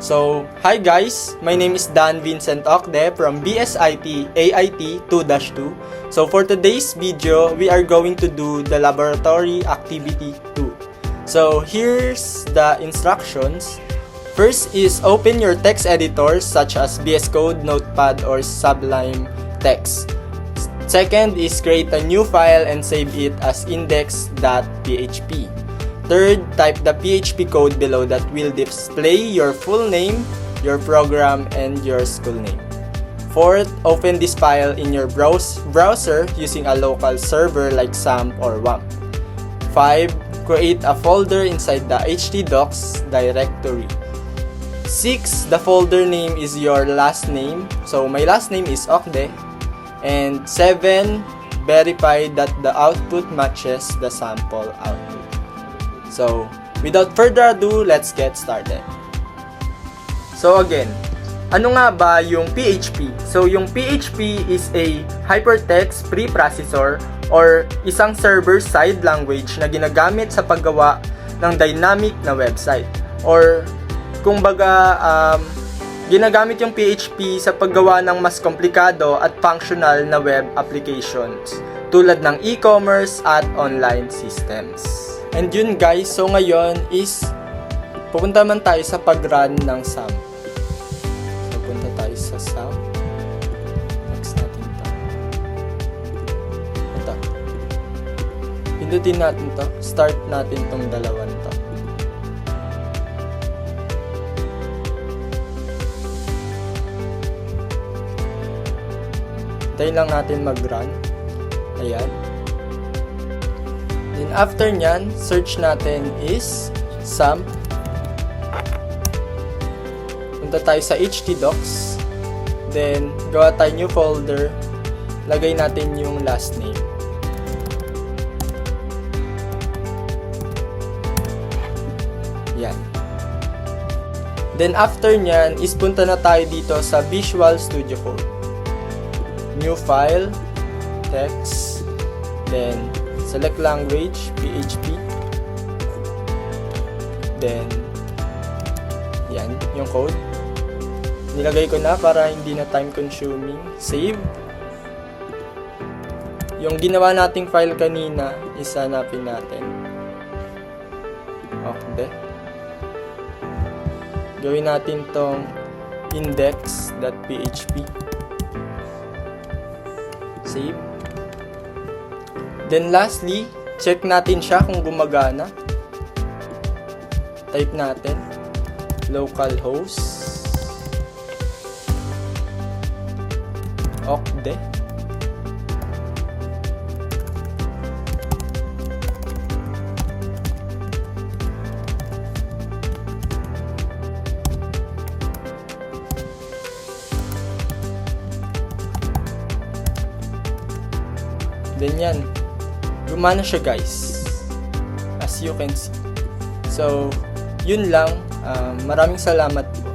So, hi guys, my name is Dan Vincent Ocde from BSIT AIT 2-2. So for today's video, we are going to do the laboratory activity 2. So here's the instructions. First is open your text editors such as VS Code, Notepad, or Sublime Text. Second is create a new file and save it as index.php. Third, type the PHP code below that will display your full name, your program, and your school name. Fourth, open this file in your browser using a local server like XAMPP or WAMP. 5. Create a folder inside the htdocs directory. 6. The folder name is your last name. So my last name is Ocde. And 7. Verify that the output matches the sample output. So, without further ado, let's get started. So again, ano nga ba yung PHP? So yung PHP is a hypertext preprocessor or isang server-side language na ginagamit sa paggawa ng dynamic na website. Or kung baga, ginagamit yung PHP sa paggawa ng mas komplikado at functional na web applications tulad ng e-commerce at online systems. And yun guys, so ngayon is pupunta man tayo sa pag-run ng SAM. So punta tayo sa SAM. Next natin ito. Ito. Pindutin natin to. Start natin tong dalawan to. Hintayin lang natin mag-run. Ayan. Then after nyan, search natin is SAMP. Punta tayo sa htdocs. Then, gawa tayo new folder. Lagay natin yung last name. Yan. Then after nyan, is punta na tayo dito sa Visual Studio Code. New file, text, then select language, PHP. Then, yan, yung code. Nilagay ko na para hindi na time consuming. Save. Yung ginawa nating file kanina, isanapin natin. Okay. Gawin natin tong index.php. Save. Then lastly, check natin siya kung gumagana. Type natin localhost Ocde. Then yan. Gumana siya guys, as you can see. So, yun lang. Maraming salamat po.